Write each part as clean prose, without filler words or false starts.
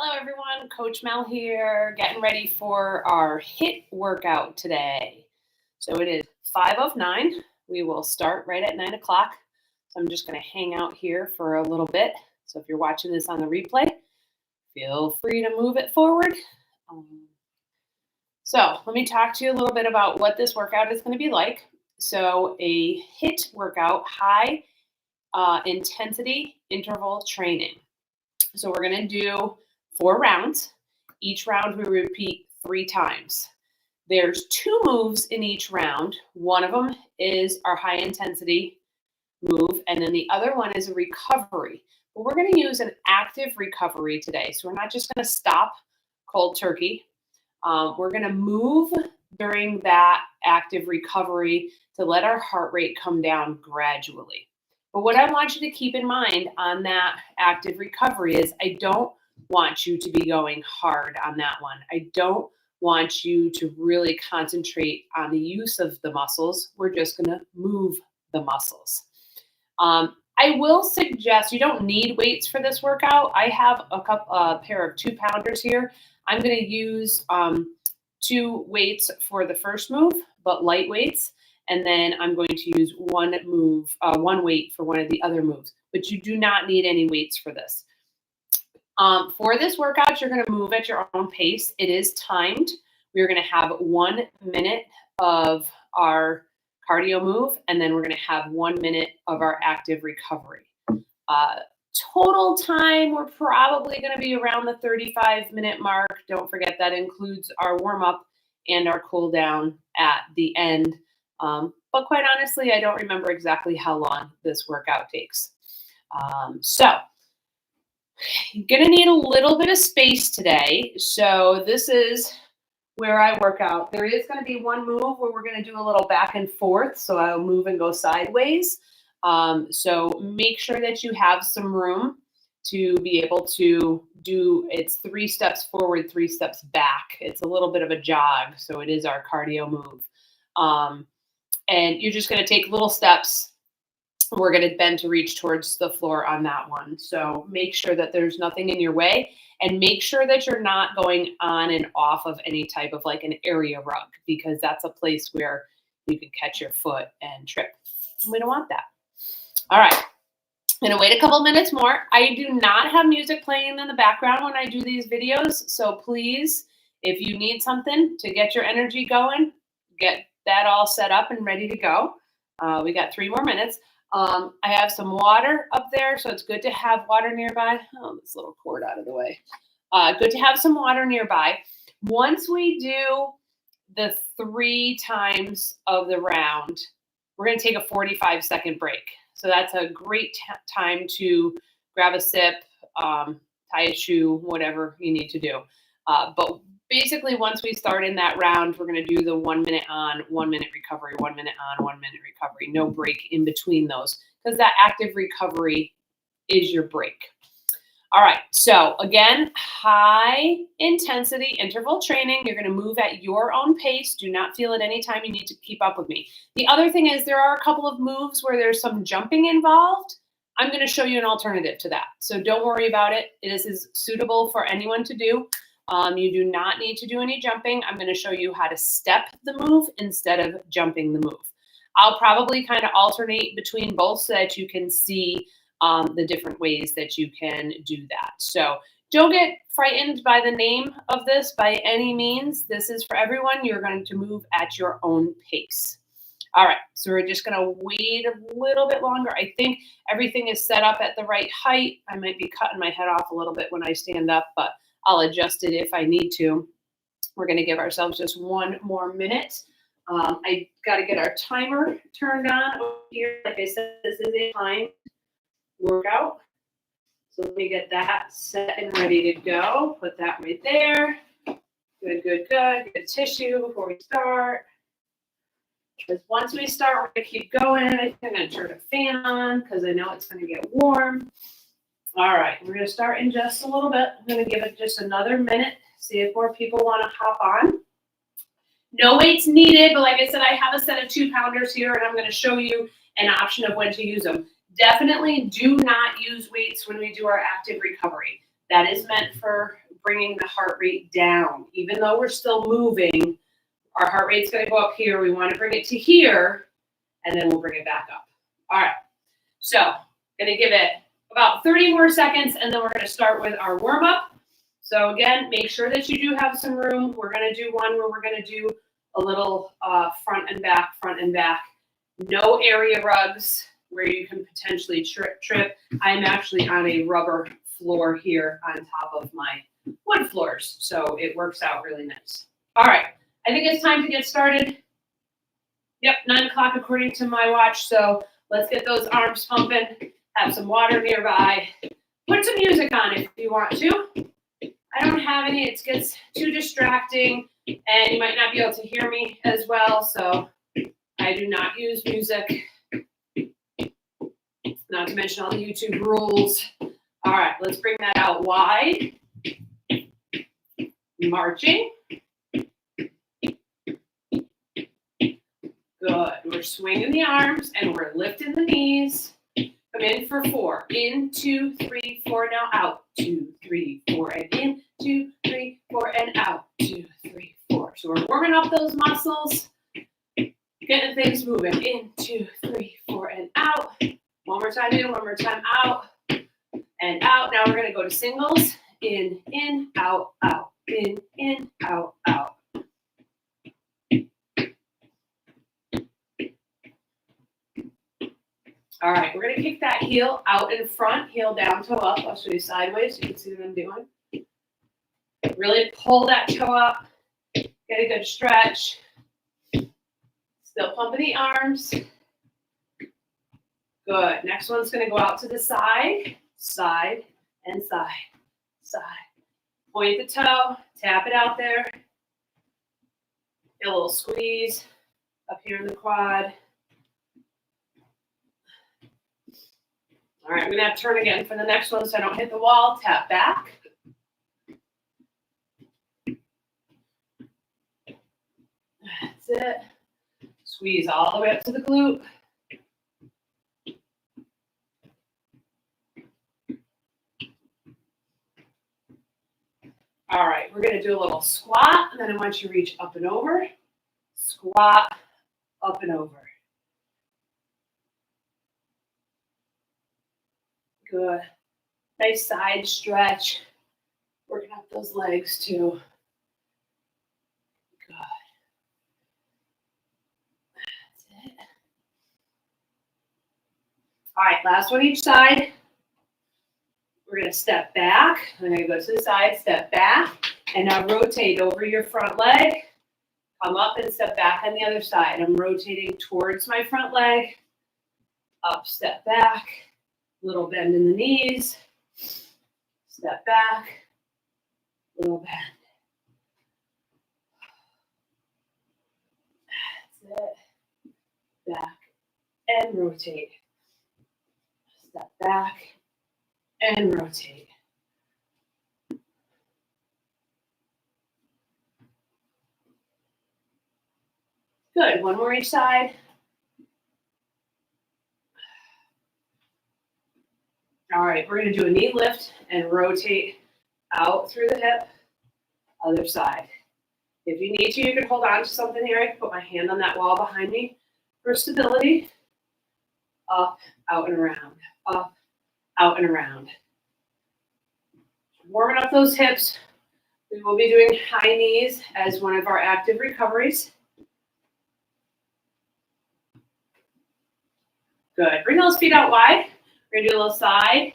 Hello everyone, Coach Mel here, getting ready for our HIIT workout today. So it is 5:09. We will start right at 9 o'clock. So I'm just going to hang out here for a little bit. So if you're watching this on the replay, feel free to move it forward. So let me talk to you a little bit about what this workout is going to be like. So a HIIT workout, high intensity interval training. So we're going to do 4 rounds. Each round we repeat 3 times. There's 2 moves in each round. One of them is our high intensity move, and then the other one is a recovery. But we're going to use an active recovery today. So we're not just going to stop cold turkey. We're going to move during that active recovery to let our heart rate come down gradually. But what I want you to keep in mind on that active recovery is I don't want you to be going hard on that one. I don't want you to really concentrate on the use of the muscles. We're just going to move the muscles. I will suggest you don't need weights for this workout. I have a pair of 2-pounders here. I'm going to use 2 weights for the first move, but light weights. And then I'm going to use one weight for one of the other moves. But you do not need any weights for this. For this workout, you're going to move at your own pace. It is timed. We're going to have 1 minute of our cardio move, and then we're going to have 1 minute of our active recovery. Total time, we're probably going to be around the 35-minute mark. Don't forget that includes our warm-up and our cool down at the end. But quite honestly, I don't remember exactly how long this workout takes. So you're going to need a little bit of space today. So this is where I work out. There is going to be one move where we're going to do a little back and forth. So I'll move and go sideways. So make sure that you have some room to be able to do, it's 3 steps forward, 3 steps back. It's a little bit of a jog. So it is our cardio move. And you're just going to take little steps. We're going to bend to reach towards the floor on that one. So make sure that there's nothing in your way, and make sure that you're not going on and off of any type of like an area rug, because that's a place where you can catch your foot and trip. We don't want that. All right. I'm going to wait a couple minutes more. I do not have music playing in the background when I do these videos. So please, if you need something to get your energy going, get that all set up and ready to go. We got 3 more minutes. I have some water up there, so it's good to have water nearby. Oh, this little cord out of the way. Good to have some water nearby. Once we do the 3 times of the round, we're going to take a 45-second break. So that's a great time to grab a sip, tie a shoe, whatever you need to do. But basically, once we start in that round, we're going to do the 1 minute on, 1 minute recovery, 1 minute on, 1 minute recovery. No break in between those, because that active recovery is your break. All right. So again, high intensity interval training. You're going to move at your own pace. Do not feel at any time you need to keep up with me. The other thing is there are a couple of moves where there's some jumping involved. I'm going to show you an alternative to that. So don't worry about it. This is suitable for anyone to do. You do not need to do any jumping. I'm going to show you how to step the move instead of jumping the move. I'll probably kind of alternate between both so that you can see the different ways that you can do that. So don't get frightened by the name of this by any means. This is for everyone. You're going to move at your own pace. All right, so we're just going to wait a little bit longer. I think everything is set up at the right height. I might be cutting my head off a little bit when I stand up, but I'll adjust it if I need to. We're going to give ourselves just 1 more minute. I got to get our timer turned on over here. Like I said, this is a timed workout. So let me get that set and ready to go. Put that right there. Good, good, good. Good tissue before we start. Because once we start, we're going to keep going. I think I'm going to turn the fan on because I know it's going to get warm. All right, we're going to start in just a little bit. I'm going to give it just another minute, see if more people want to hop on. No weights needed, but like I said, I have a set of 2-pounders here, and I'm going to show you an option of when to use them. Definitely do not use weights when we do our active recovery. That is meant for bringing the heart rate down. Even though we're still moving, our heart rate's going to go up here. We want to bring it to here, and then we'll bring it back up. All right. So going to give it about 30 more seconds, and then we're going to start with our warm-up. So again, make sure that you do have some room. We're going to do one where we're going to do a little front and back, front and back. No area rugs where you can potentially trip. I'm actually on a rubber floor here on top of my wood floors, so it works out really nice. All right, I think it's time to get started. Yep, 9 o'clock according to my watch, so let's get those arms pumping. Have some water nearby. Put some music on if you want to. I don't have any. It gets too distracting, and you might not be able to hear me as well, so I do not use music. Not to mention all the YouTube rules. All right, let's bring that out wide. Marching. Good. We're swinging the arms and we're lifting the knees. Come in for 4. In, 2, 3, 4. Now out. 2, 3, 4. And in, 2, 3, 4. And out. 2, 3, 4. So we're warming up those muscles. Getting things moving. In, 2, 3, 4. And out. One more time in, one more time out. And out. Now we're going to go to singles. In, out, out. In, out, out. All right, we're going to kick that heel out in front, heel down, toe up. I'll show you sideways so you can see what I'm doing. Really pull that toe up. Get a good stretch. Still pumping the arms. Good. Next one's going to go out to the side, side, and side, side. Point the toe, tap it out there. Get a little squeeze up here in the quad. All right, I'm going to have to turn again for the next one so I don't hit the wall. Tap back. That's it. Squeeze all the way up to the glute. All right, we're going to do a little squat, and then I want you to reach up and over. Squat, up and over. Good. Nice side stretch. Working up those legs too. Good. That's it. All right, last one each side. We're going to step back. I'm going to go to the side, step back, and now rotate over your front leg. Come up and step back on the other side. I'm rotating towards my front leg. Up, step back. Little bend in the knees. Step back. Little bend. That's it. Back and rotate. Step back and rotate. Good. One more each side. All right, we're going to do a knee lift and rotate out through the hip. Other side. If you need to, you can hold on to something here. I can put my hand on that wall behind me for stability. Up, out, and around. Up, out, and around. Warming up those hips. We will be doing high knees as one of our active recoveries. Good. Bring those feet out wide. We're going to do a little side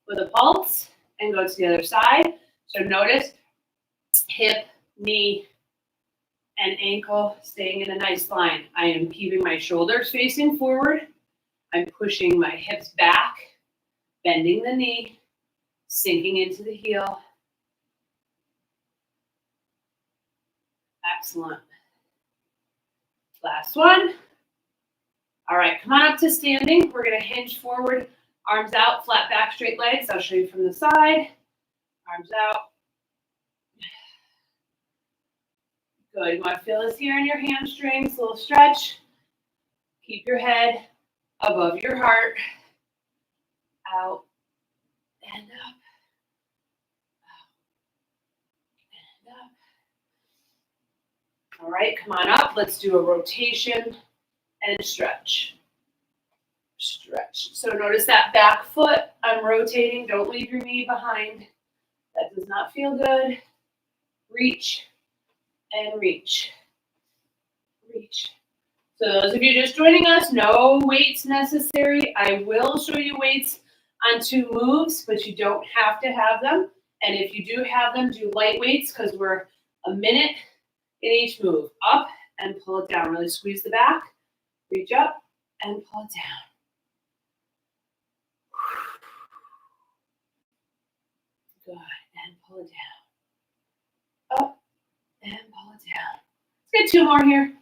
with a pulse and go to the other side. So notice hip, knee, and ankle staying in a nice line. I am keeping my shoulders facing forward. I'm pushing my hips back, bending the knee, sinking into the heel. Excellent. Last one. All right, come on up to standing. We're going to hinge forward, arms out, flat back, straight legs. I'll show you from the side. Arms out. Good. You want to feel this here in your hamstrings, a little stretch. Keep your head above your heart. Out and up. All right, come on up. Let's do a rotation and stretch. Stretch. So notice that back foot. I'm rotating. Don't leave your knee behind. That does not feel good. Reach and reach. Reach. So those of you just joining us, no weights necessary. I will show you weights on 2 moves, but you don't have to have them. And if you do have them, do light weights because we're a minute in each move. Up and pull it down. Really squeeze the back. Reach up and pull it down. Good. And pull it down. Up and pull it down. Let's get 2 more here.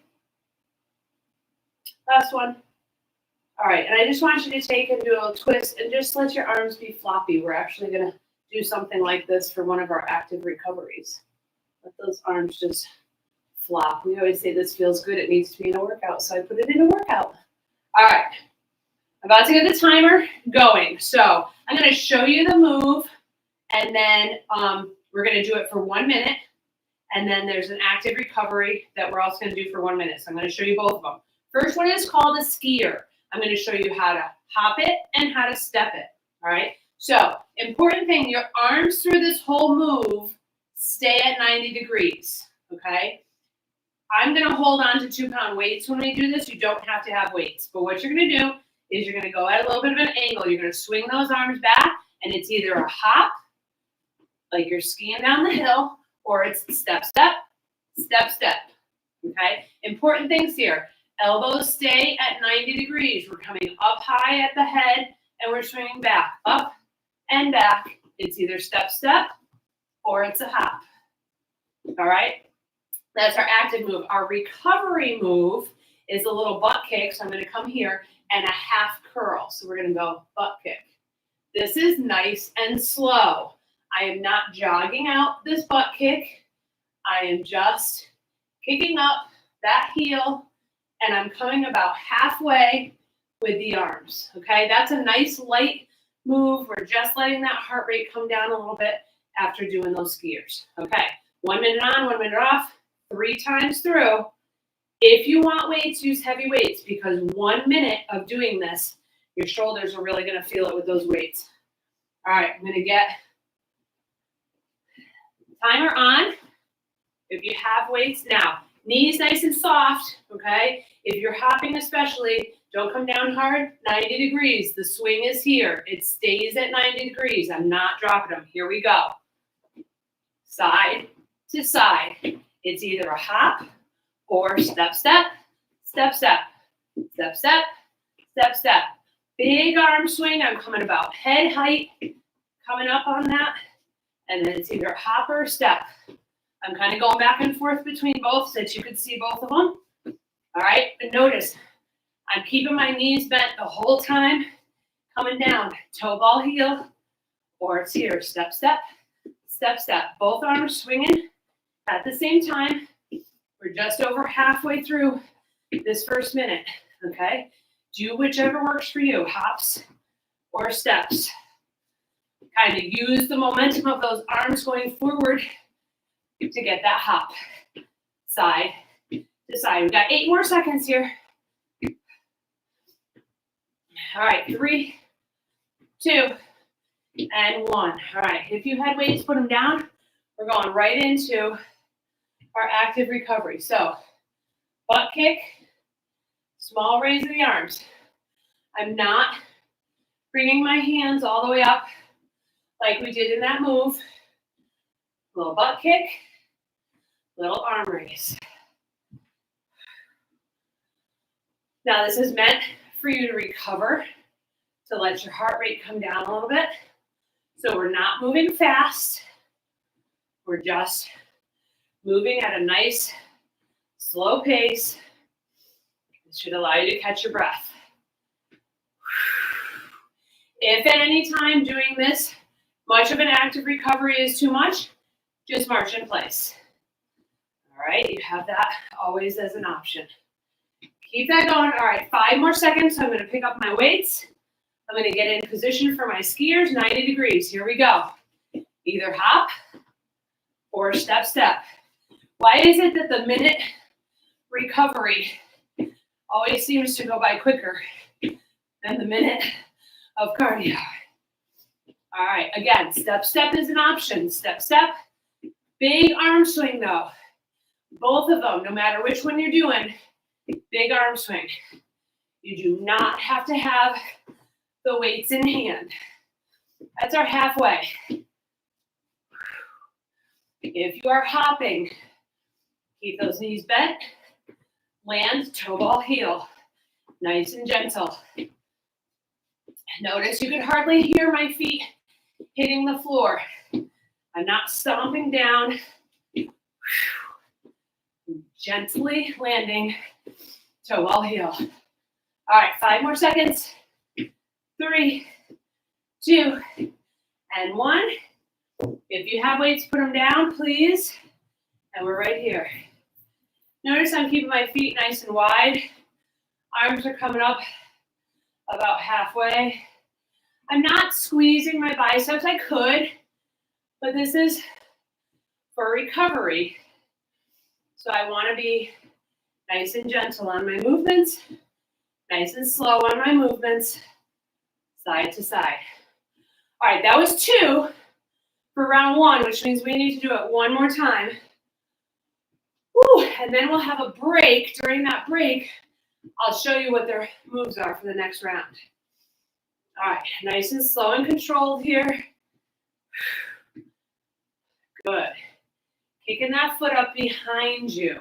Last one. All right, and I just want you to take and do a little twist and just let your arms be floppy. We're actually going to do something like this for one of our active recoveries. Let those arms just flop. We always say this feels good. It needs to be in a workout, so I put it in a workout. All right, I'm about to get the timer going. So I'm going to show you the move, and then we're going to do it for 1 minute, and then there's an active recovery that we're also going to do for 1 minute. So I'm going to show you both of them. First one is called a skier. I'm going to show you how to hop it and how to step it, all right? So, important thing, your arms through this whole move stay at 90 degrees, okay? I'm going to hold on to 2-pound weights when we do this. You don't have to have weights. But what you're going to do is you're going to go at a little bit of an angle. You're going to swing those arms back, and it's either a hop, like you're skiing down the hill, or it's step, step, step, step, okay? Important things here. Elbows stay at 90 degrees. We're coming up high at the head, and we're swinging back, up and back. It's either step, step, or it's a hop. All right? That's our active move. Our recovery move is a little butt kick. So I'm going to come here and a half curl. So we're going to go butt kick. This is nice and slow. I am not jogging out this butt kick. I am just kicking up that heel, and I'm coming about halfway with the arms, okay? That's a nice light move. We're just letting that heart rate come down a little bit after doing those skiers, okay? 1 minute on, 1 minute off, 3 times through. If you want weights, use heavy weights because 1 minute of doing this, your shoulders are really gonna feel it with those weights. All right, I'm gonna get timer on. If you have weights now, knees nice and soft, okay? If you're hopping especially, don't come down hard, 90 degrees. The swing is here. It stays at 90 degrees. I'm not dropping them. Here we go. Side to side. It's either a hop or step, step, step, step, step, step, step, step. Big arm swing. I'm coming about head height, coming up on that. And then it's either a hop or a step. I'm kind of going back and forth between both so that you could see both of them. All right, but notice I'm keeping my knees bent the whole time, coming down, toe ball heel, or it's here, step, step, step, step. Both arms swinging at the same time. We're just over halfway through this first minute, okay? Do whichever works for you, hops or steps. Kind of use the momentum of those arms going forward to get that hop, side to side. We've got 8 more seconds here. All right, 3, 2, and 1. All right, if you had weights, put them down. We're going right into our active recovery. So, butt kick, small raise of the arms. I'm not bringing my hands all the way up like we did in that move. Little butt kick, little arm raise. Now this is meant for you to recover, to let your heart rate come down a little bit. So we're not moving fast. We're just moving at a nice, slow pace. This should allow you to catch your breath. If at any time doing this, much of an active recovery is too much, just march in place. All right, you have that always as an option. Keep that going. All right, 5 more seconds. So I'm going to pick up my weights. I'm going to get in position for my skiers, 90 degrees. Here we go. Either hop or step, step. Why is it that the minute recovery always seems to go by quicker than the minute of cardio. All right, again, step, step is an option. Step, step, big arm swing though. Both of them, no matter which one you're doing, big arm swing. You do not have to have the weights in hand. That's our halfway. If you are hopping, keep those knees bent. Land, toe ball, heel. Nice and gentle. Notice you can hardly hear my feet hitting the floor. I'm not stomping down. Gently landing, toe ball, heel. All right, 5 more seconds. 3, 2, and 1. If you have weights, put them down, please. And we're right here. Notice I'm keeping my feet nice and wide. Arms are coming up about halfway. I'm not squeezing my biceps. I could, but this is for recovery. So I want to be nice and gentle on my movements, nice and slow on my movements, side to side. All right, that was 2 for round 1, which means we need to do it one more time. Woo, and then we'll have a break. During that break, I'll show you what their moves are for the next round. All right, nice and slow and controlled here. Good. Kicking that foot up behind you.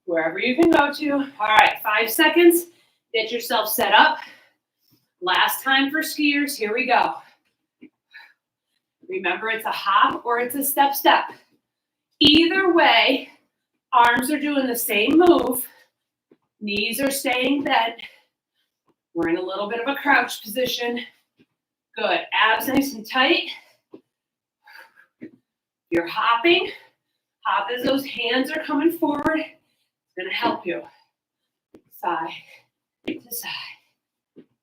Wherever you can go to. All right, 5 seconds. Get yourself set up. Last time for skiers, here we go. Remember, it's a hop or it's a step, step. Either way, arms are doing the same move. Knees are staying bent. We're in a little bit of a crouch position. Good. Abs nice and tight. You're hopping. Hop as those hands are coming forward. It's going to help you. Side to side.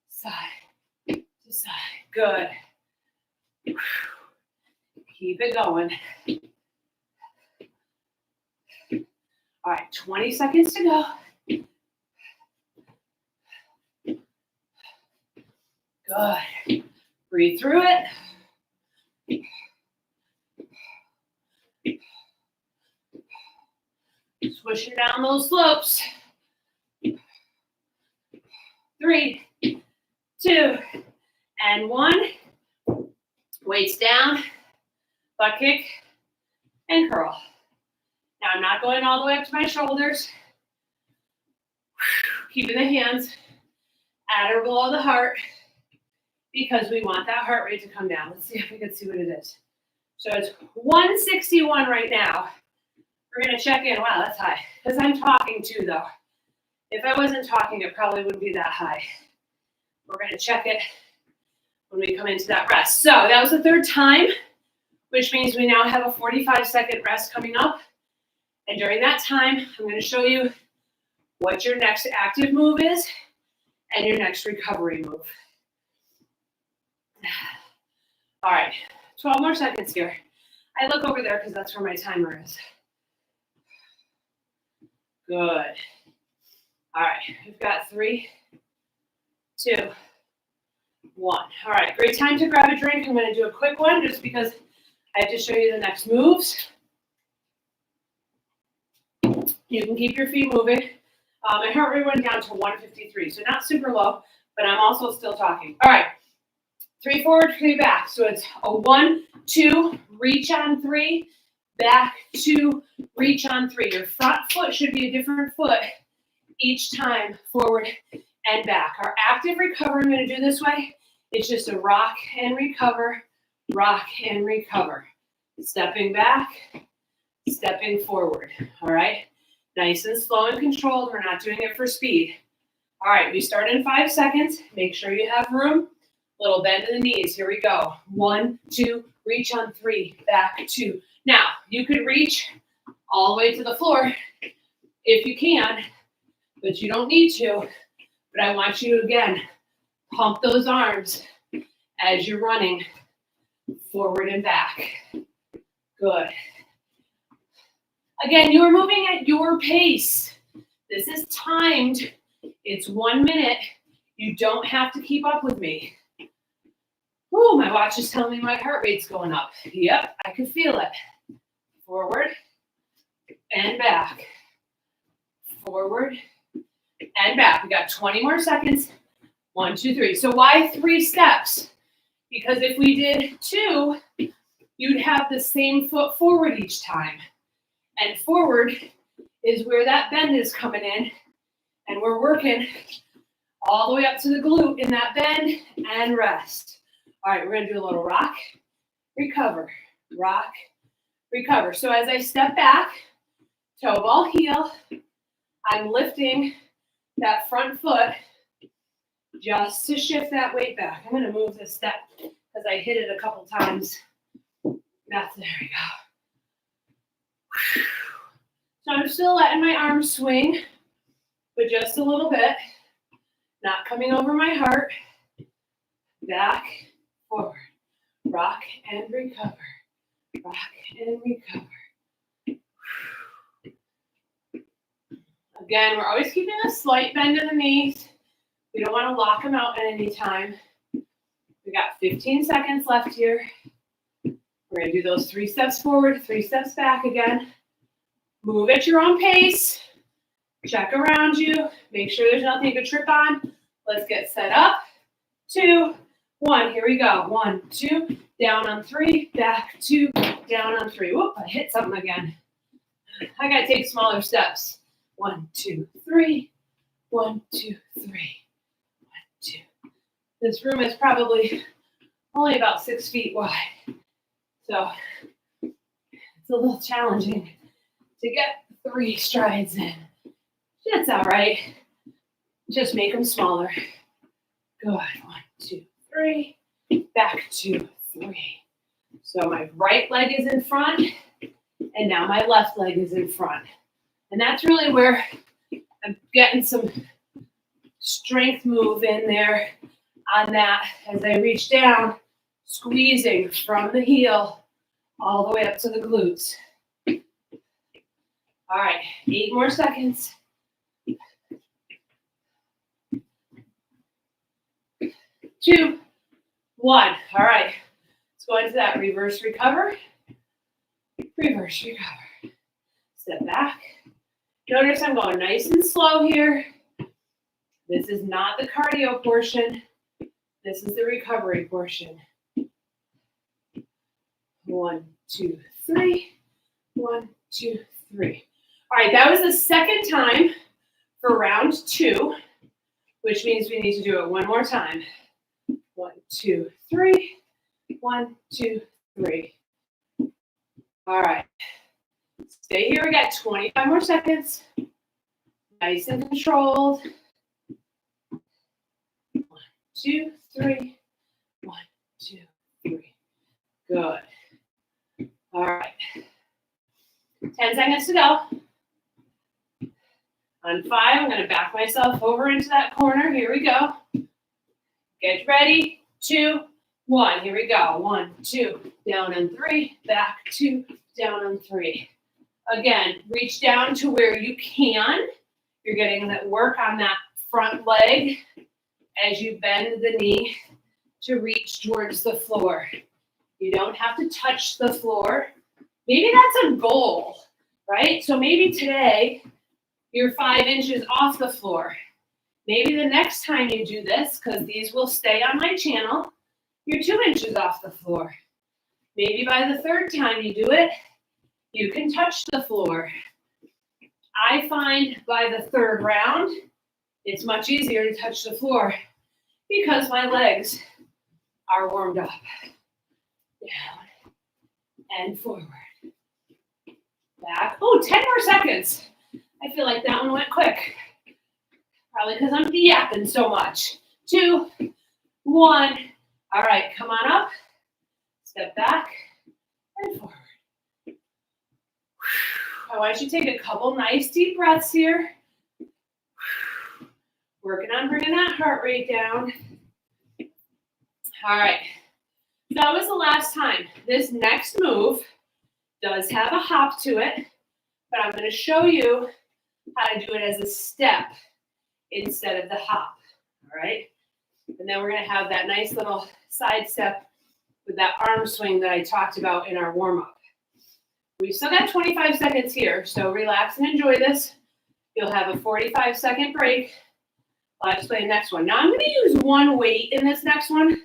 Side to side. Good. Keep it going. All right, 20 seconds to go. Good. Breathe through it. Swishing down those slopes. 3, 2, and 1. Weights down, butt kick, and curl. Now I'm not going all the way up to my shoulders. Keeping the hands at or below the heart because we want that heart rate to come down. Let's see if we can see what it is. So it's 161 right now. We're going to check in. Wow, that's high. Because I'm talking too, though. If I wasn't talking, it probably wouldn't be that high. We're going to check it when we come into that rest. So that was the 3rd time, which means we now have a 45-second rest coming up. And during that time, I'm going to show you what your next active move is and your next recovery move. All right, 12 more seconds here. I look over there because that's where my timer is. Good. All right, we've got 3, 2, 1. All right, great time to grab a drink. I'm going to do a quick one just because I have to show you the next moves. You can keep your feet moving. My heart rate went down to 153, so not super low, but I'm also still talking. All right, 3 forward, 3 back. So it's a 1, 2, reach on 3, back 2, reach on 3. Your front foot should be a different foot each time, forward and back. Our active recovery I'm going to do this way. It's just a rock and recover, rock and recover. Stepping back, stepping forward. All right, nice and slow and controlled. We're not doing it for speed. All right, we start in 5 seconds. Make sure you have room. Little bend in the knees. Here we go. 1, 2, reach on 3, back 2. Now, you could reach all the way to the floor if you can, but you don't need to. But I want you to, again, pump those arms as you're running forward and back. Good. Again, you're moving at your pace. This is timed. It's 1 minute. You don't have to keep up with me. Ooh, my watch is telling me my heart rate's going up. Yep, I can feel it. Forward and back. Forward and back. We got 20 more seconds. 1, 2, 3. So why 3 steps? Because if we did 2, you'd have the same foot forward each time. And forward is where that bend is coming in. And we're working all the way up to the glute in that bend and rest. All right, we're gonna do a little rock, recover, rock, recover. So as I step back, toe ball heel, I'm lifting that front foot just to shift that weight back. I'm gonna move this step because I hit it a couple times. There we go. So I'm still letting my arms swing, but just a little bit, not coming over my heart. Back, forward, rock and recover, rock and recover. Again, we're always keeping a slight bend in the knees. We don't want to lock them out at any time. We got 15 seconds left here. We're going to do those 3 steps forward, 3 steps back again. Move at your own pace. Check around you. Make sure there's nothing to trip on. Let's get set up. 2, 1. Here we go. 1, 2. Down on 3. Back 2. Down on 3. Whoop, I hit something again. I got to take smaller steps. 1, 2, 3. 1, 2, 3. 1, 2. This room is probably only about 6 feet wide. So it's a little challenging to get 3 strides in. That's all right. Just make them smaller. Good. 1, 2, 3. Back 2, 3. So my right leg is in front, and now my left leg is in front. And that's really where I'm getting some strength move in there on that as I reach down, squeezing from the heel all the way up to the glutes. All right, 8 more seconds. 2, 1. All right, let's go into that reverse recover. Reverse recover. Step back. Notice I'm going nice and slow here. This is not the cardio portion. This is the recovery portion. 1, 2, 3. 1, 2, 3. All right, that was the second time for round 2, which means we need to do it one more time. 1, 2, 3. 1, 2, 3. All right. Stay here. We got 25 more seconds. Nice and controlled. 1, 2, 3. 1, 2, 3. Good. All right. 10 seconds to go. On 5, I'm going to back myself over into that corner. Here we go. Get ready. 2, 1. Here we go. 1, 2. Down on 3. Back 2. Down on 3. Again, reach down to where you can. You're getting that work on that front leg as you bend the knee to reach towards the floor. You don't have to touch the floor. Maybe that's a goal, right? So maybe today you're 5 inches off the floor. Maybe the next time you do this, because these will stay on my channel, you're 2 inches off the floor. Maybe by the 3rd time you do it, you can touch the floor. I find by the 3rd round, it's much easier to touch the floor because my legs are warmed up. Down and forward. Back. Oh, 10 more seconds. I feel like that one went quick. Probably because I'm yapping so much. 2, 1. All right, come on up. Step back and forward. I want you to take a couple nice deep breaths here. Working on bringing that heart rate down. All right. That was the last time. This next move does have a hop to it, but I'm going to show you how to do it as a step instead of the hop, all right? And then we're going to have that nice little side step with that arm swing that I talked about in our warm-up. We've still got 25 seconds here, so relax and enjoy this. You'll have a 45-second break. I'll explain the next one. Now I'm going to use one weight in this next one.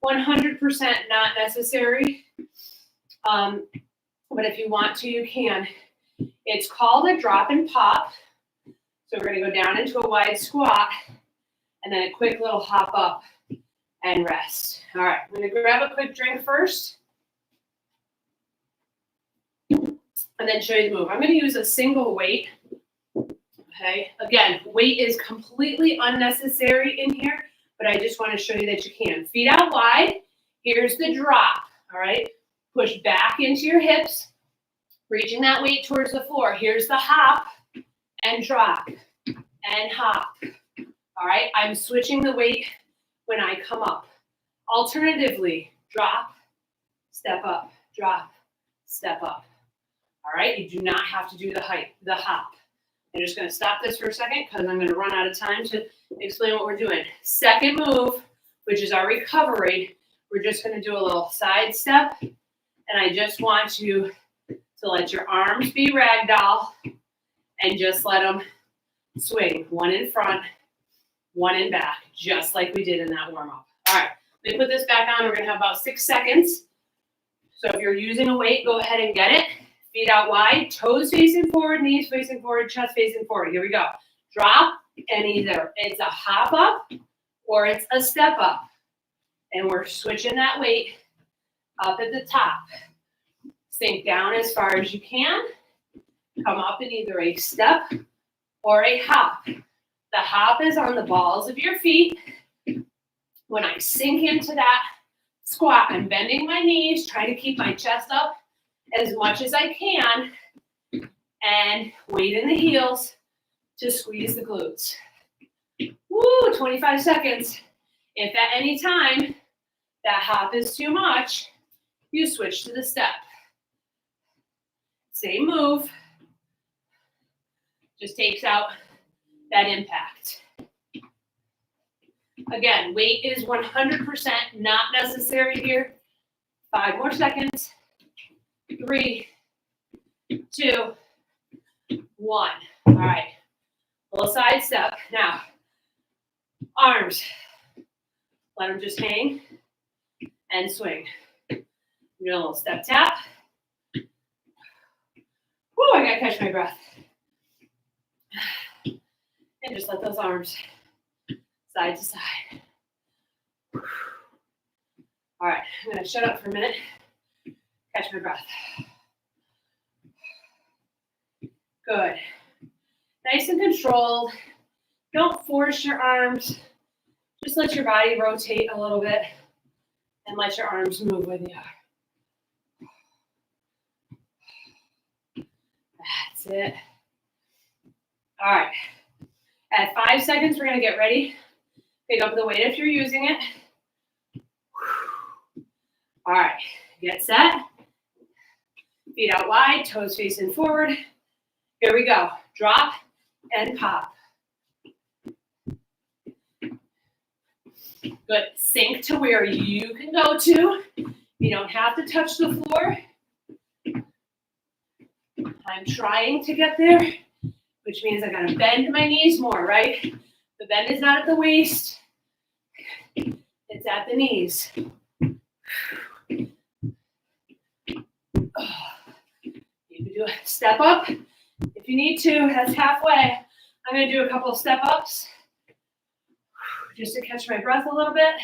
100% not necessary. But if you want to, you can. It's called a drop and pop. So we're going to go down into a wide squat and then a quick little hop up and rest. All right, I'm going to grab a quick drink first and then show you the move. I'm going to use a single weight. Okay, again, weight is completely unnecessary in here, but I just want to show you that you can. Feet out wide. Here's the drop, all right? Push back into your hips, reaching that weight towards the floor. Here's the hop and drop and hop, all right? I'm switching the weight when I come up. Alternatively, drop, step up, drop, step up, all right? You do not have to do the hop. I'm just going to stop this for a second because I'm going to run out of time to explain what we're doing. Second move, which is our recovery, we're just going to do a little side step. And I just want you to let your arms be ragdoll and just let them swing. One in front, one in back, just like we did in that warm-up. All right, let me put this back on. We're going to have about 6 seconds. So if you're using a weight, go ahead and get it. Feet out wide, toes facing forward, knees facing forward, chest facing forward. Here we go. Drop, and either it's a hop up or it's a step up. And we're switching that weight up at the top. Sink down as far as you can. Come up in either a step or a hop. The hop is on the balls of your feet. When I sink into that squat, I'm bending my knees, trying to keep my chest up as much as I can, and weight in the heels to squeeze the glutes. Woo, 25 seconds. If at any time that hop is too much, you switch to the step. Same move, just takes out that impact. Again, weight is 100% not necessary here. 5 more seconds. 3, 2, 1. All right. Little side step. Now, arms. Let them just hang and swing. Do a little step tap. Woo, I gotta catch my breath. And just let those arms side to side. All right, I'm gonna shut up for a minute. Catch my breath. Good. Nice and controlled. Don't force your arms. Just let your body rotate a little bit and let your arms move with you. That's it. All right. At 5 seconds, we're going to get ready. Pick up the weight if you're using it. All right. Get set. Feet out wide, toes facing forward. Here we go. Drop and pop. Good. Sink to where you can go to. You don't have to touch the floor. I'm trying to get there, which means I gotta bend my knees more, right? The bend is not at the waist. It's at the knees. You can do a step up if you need to. That's halfway. I'm going to do a couple of step ups just to catch my breath a little bit.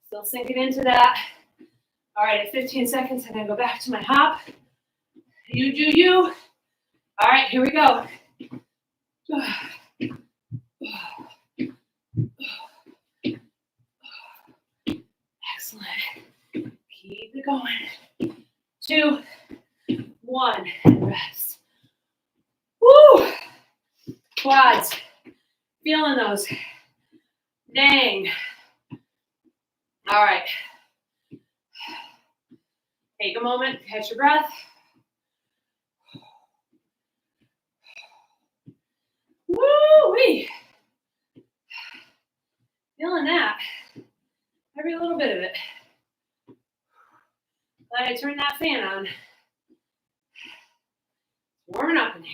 Still sinking into that. All right, at 15 seconds, I'm going to go back to my hop. You do you. All right, here we go. Excellent. Keep it going. 2, 1, and rest. Woo! Quads. Feeling those. Dang. All right. Take a moment, catch your breath. Woo-wee. Feeling that. Every little bit of it. Glad I turned that fan on. Warming up in here.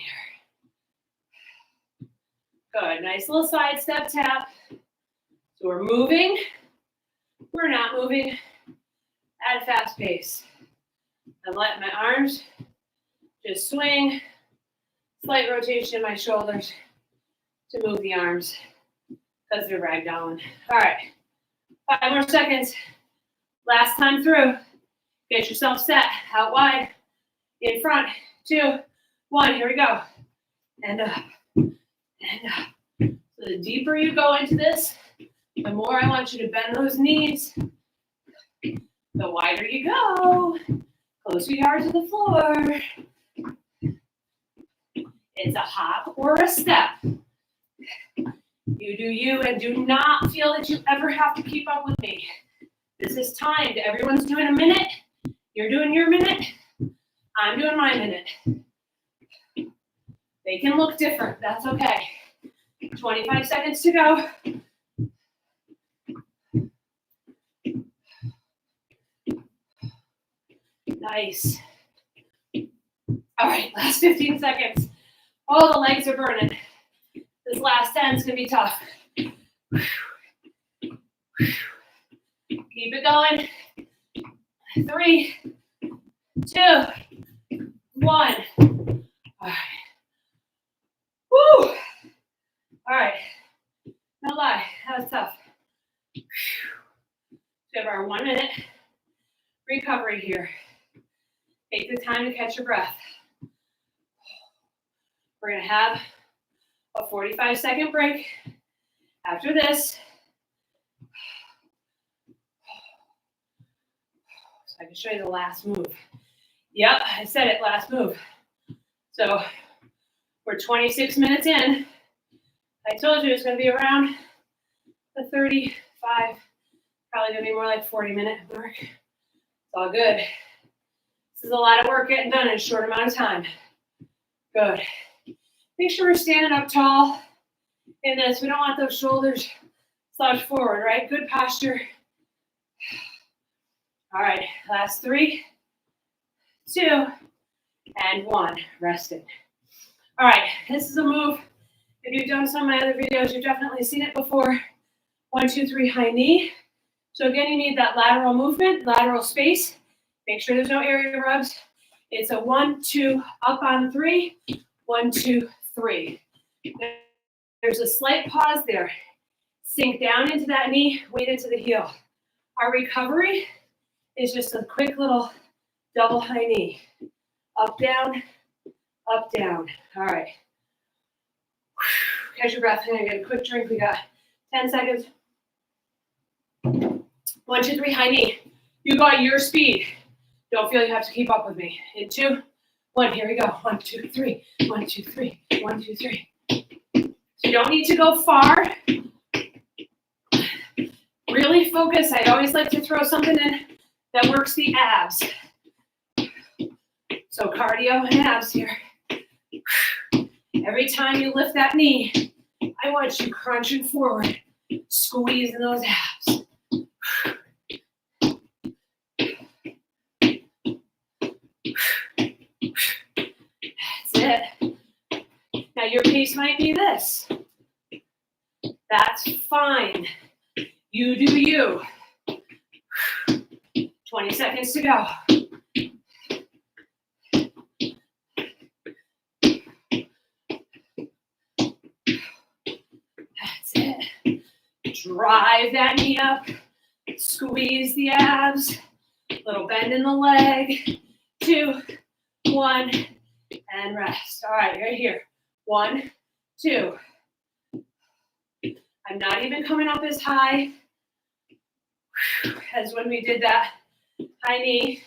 Good. Nice little side step tap. So we're moving. We're not moving at a fast pace. I'm letting my arms just swing. Slight rotation in my shoulders to move the arms because they're ragdolling. All right. 5 more seconds. Last time through. Get yourself set. Out wide. In front. 2, 1. Here we go. And up. And up. So the deeper you go into this, the more I want you to bend those knees. The wider you go. Closer you are to the floor. It's a hop or a step. You do you, and do not feel that you ever have to keep up with me. This is timed. Everyone's doing a minute. You're doing your minute. I'm doing my minute. They can look different. That's okay. 25 seconds to go. Nice. All right, last 15 seconds. Oh, the legs are burning. This last 10 is going to be tough. Keep it going. 3, 2, 1. All right. Woo! All right. No lie, that was tough. We have our 1 minute recovery here. Take the time to catch your breath. We're going to have a 45-second break after this. So I can show you the last move. Yep, I said it, last move. So we're 26 minutes in. I told you it's going to be around the 35, probably going to be more like 40-minute mark. It's all good. This is a lot of work getting done in a short amount of time. Good. Make sure we're standing up tall in this. We don't want those shoulders slouched forward, right? Good posture. All right, last 3, 2, and 1. Resting. All right, this is a move. If you've done some of my other videos, you've definitely seen it before. 1, 2, 3, high knee. So again, you need that lateral movement, lateral space. Make sure there's no area rubs. It's a 1, 2, up on 3, 1, 2, 3. There's a slight pause there. Sink down into that knee, weight into the heel. Our recovery is just a quick little double high knee. Up, down, up, down. All right. Catch your breath. I'm going to get a quick drink. We got 10 seconds. 1, 2, 3, high knee. You go at your speed. Don't feel you have to keep up with me. In 2, 1, here we go. 1, 2, 3. 1, 2, 3. 1, 2, 3. So you don't need to go far. Really focus. I always like to throw something in that works the abs. So cardio and abs here. Every time you lift that knee, I want you crunching forward, squeezing those abs. That's it. Now your pace might be this. That's fine. You do you. 20 seconds to go. That's it. Drive that knee up. Squeeze the abs. Little bend in the leg. 2, 1, and rest. All right, right here. 1, 2. I'm not even coming up as high as when we did that high knee.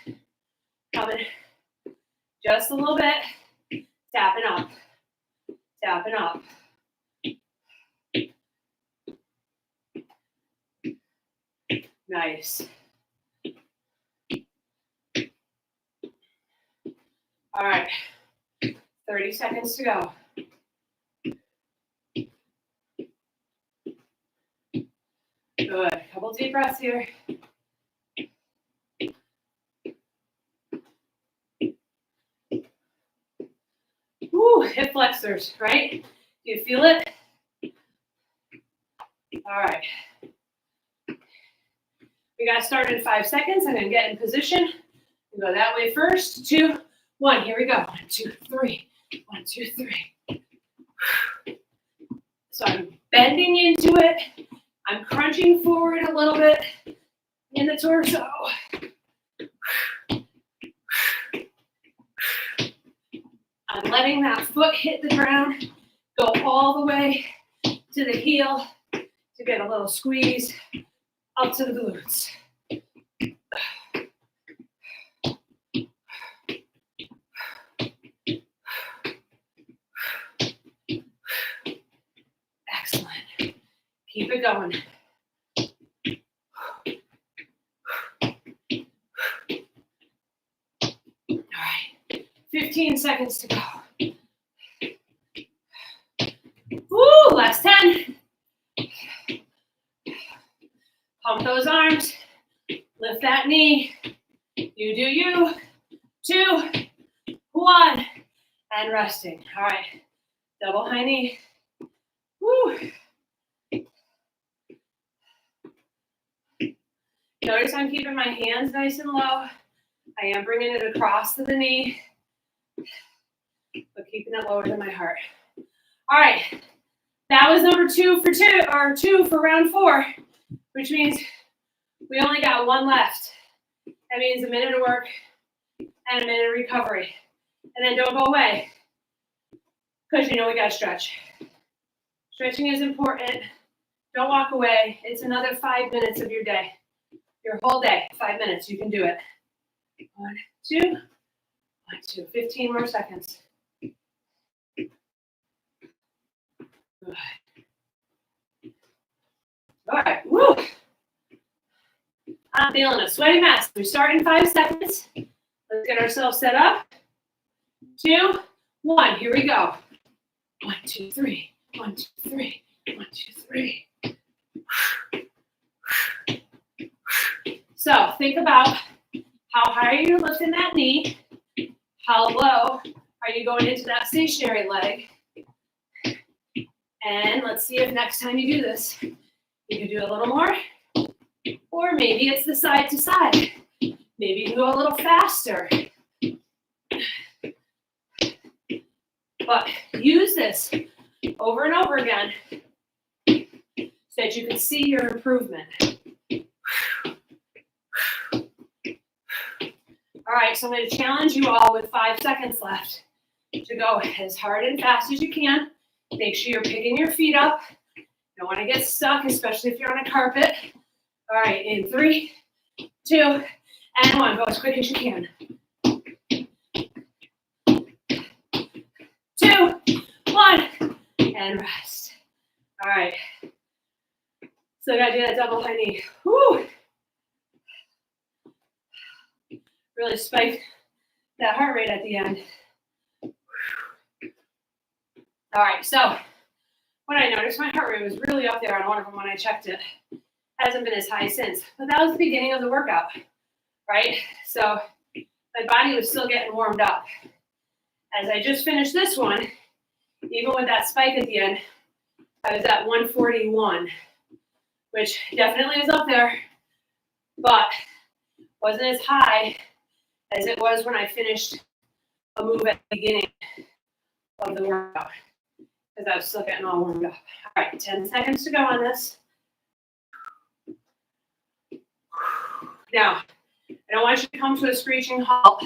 Coming just a little bit. Tapping up. Tapping up. Nice. All right, 30 seconds to go. Good, couple deep breaths here. Woo, hip flexors, right? Do you feel it? All right. We got started in 5 seconds. I'm gonna get in position and go that way first. 2, 1, here we go. 1, 2, 3, 1, 2, 3. So I'm bending into it. I'm crunching forward a little bit in the torso. I'm letting that foot hit the ground, go all the way to the heel to get a little squeeze up to the glutes. Excellent. Keep it going. All right, 15 seconds to go. Woo, last 10. Pump those arms, lift that knee. You do you. 2, 1, and resting. All right, double high knee. Woo. Notice I'm keeping my hands nice and low. I am bringing it across to the knee, but keeping it lower than my heart. All right, that was number 2 for round 4, which means we only got 1 left. That means a minute of work and a minute of recovery. And then don't go away, because you know we got to stretch. Stretching is important. Don't walk away. It's another 5 minutes of your day. Your whole day, 5 minutes, you can do it. 1, 2, 1, 2, 15 more seconds. Good. All right, woo. I'm feeling a sweaty mess. We start in 5 seconds. Let's get ourselves set up. 2, 1, here we go. 1, 2, 3, 1, 2, 3, 1, 2, 3. So think about how high are you lifting that knee? How low are you going into that stationary leg? And let's see if next time you do this, you can do a little more. Or maybe it's the side to side. Maybe you can go a little faster. But use this over and over again so that you can see your improvement. All right, so I'm going to challenge you all with 5 seconds left to go as hard and fast as you can. Make sure you're picking your feet up. You don't want to get stuck, especially if you're on a carpet. All right, in 3, 2, and 1. Go as quick as you can. 2, 1, and rest. All right. So I got to do that double high knee. Woo! Really spike that heart rate at the end. All right, so what I noticed, my heart rate was really up there on one of them when I checked it. Hasn't been as high since, but that was the beginning of the workout, right? So my body was still getting warmed up. As I just finished this one, even with that spike at the end, I was at 141, which definitely is up there, but wasn't as high as it was when I finished a move at the beginning of the workout, because I was still getting all warmed up. All right, 10 seconds to go on this. Now, I don't want you to come to a screeching halt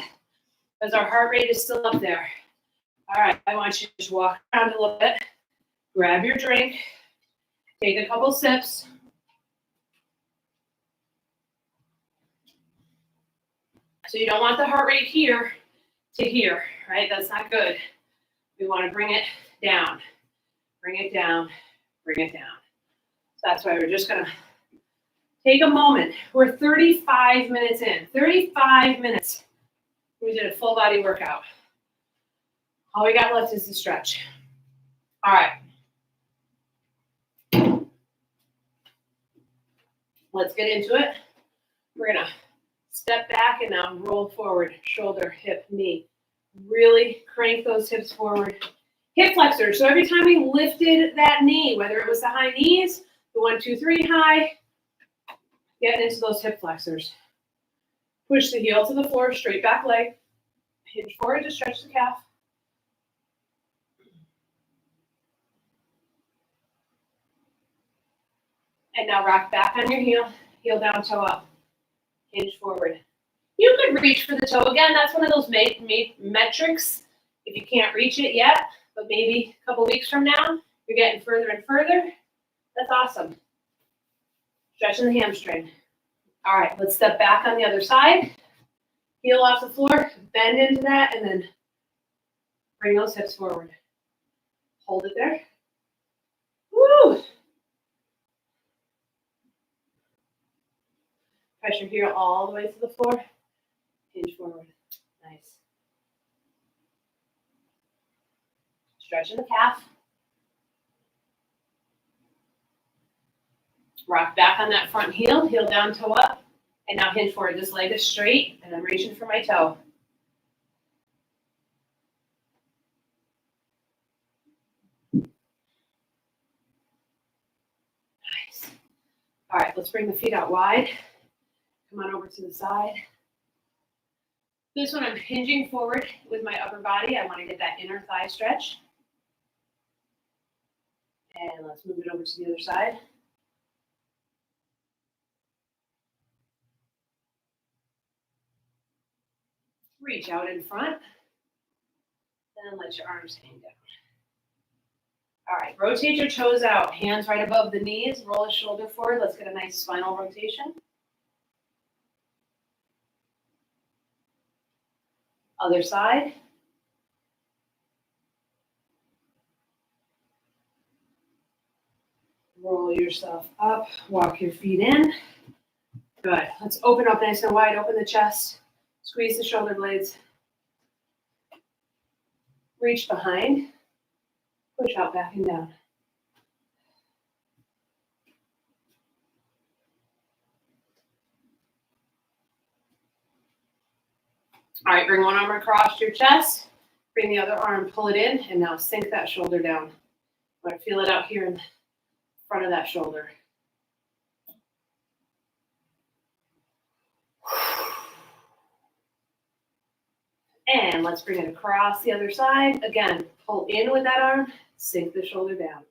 because our heart rate is still up there. All right, I want you to just walk around a little bit, grab your drink, take a couple sips. So you don't want the heart rate here to here, right? That's not good. We want to bring it down, bring it down, bring it down. So that's why we're just going to take a moment. We're 35 minutes in. 35 minutes. We did a full body workout. All we got left is the stretch. All right. Let's get into it. We're going to step back and now roll forward, shoulder, hip, knee. Really crank those hips forward. Hip flexors. So every time we lifted that knee, whether it was the high knees, the 1, 2, 3 high, getting into those hip flexors. Push the heel to the floor, straight back leg. Hinge forward to stretch the calf. And now rock back on your heel down, toe up. Hinge forward. You could reach for the toe again. That's one of those metrics. If you can't reach it yet, but maybe a couple weeks from now, you're getting further and further. That's awesome. Stretching the hamstring. All right, let's step back on the other side. Heel off the floor, bend into that, and then bring those hips forward. Hold it there. Woo! Pressure here all the way to the floor. Hinge forward. Nice. Stretching the calf. Rock back on that front heel, heel down, toe up. And now hinge forward. This leg is straight, and I'm reaching for my toe. Nice. All right, let's bring the feet out wide. Come on over to the side. This one I'm hinging forward with my upper body. I want to get that inner thigh stretch. And let's move it over to the other side. Reach out in front. Then let your arms hang down. All right, rotate your toes out. Hands right above the knees. Roll the shoulder forward. Let's get a nice spinal rotation. Other side. Roll yourself up. Walk your feet in. Good. Let's open up nice and wide. Open the chest. Squeeze the shoulder blades. Reach behind. Push out, back and down. All right, bring one arm across your chest. Bring the other arm, pull it in, and now sink that shoulder down. I'm going to feel it out here in the front of that shoulder. And let's bring it across the other side. Again, pull in with that arm, sink the shoulder down.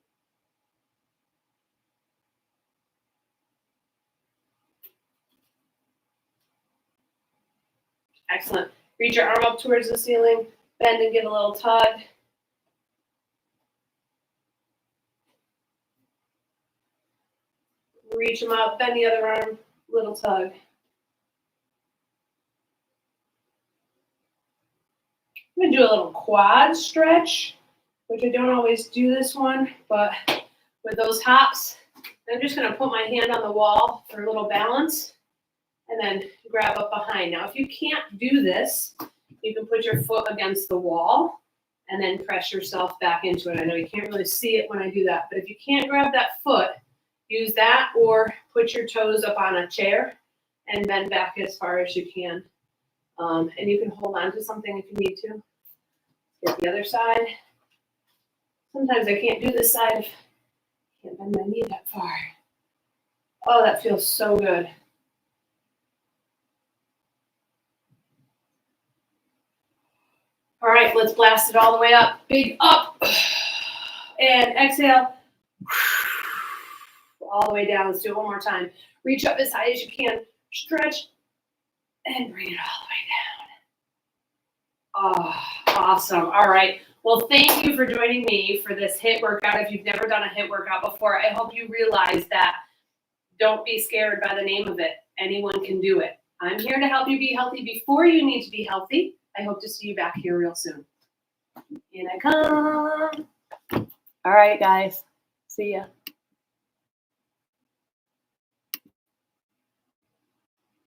Excellent. Reach your arm up towards the ceiling, bend and give a little tug. Reach them up, bend the other arm, little tug. I'm going to do a little quad stretch, which I don't always do this one, but with those hops, I'm just going to put my hand on the wall for a little balance and then grab up behind. Now, if you can't do this, you can put your foot against the wall and then press yourself back into it. I know you can't really see it when I do that, but if you can't grab that foot, use that or put your toes up on a chair and bend back as far as you can. And you can hold on to something if you need to. Get the other side. Sometimes I can't do this side if I can't bend my knee that far. Oh, that feels so good. All right, let's blast it all the way up. Big up. And exhale. All the way down. Let's do it one more time. Reach up as high as you can. Stretch. And bring it all the way down. Oh, awesome. All right. Well, thank you for joining me for this HIIT workout. If you've never done a HIIT workout before, I hope you realize that don't be scared by the name of it. Anyone can do it. I'm here to help you be healthy before you need to be healthy. I hope to see you back here real soon. In I come. All right, guys. See ya.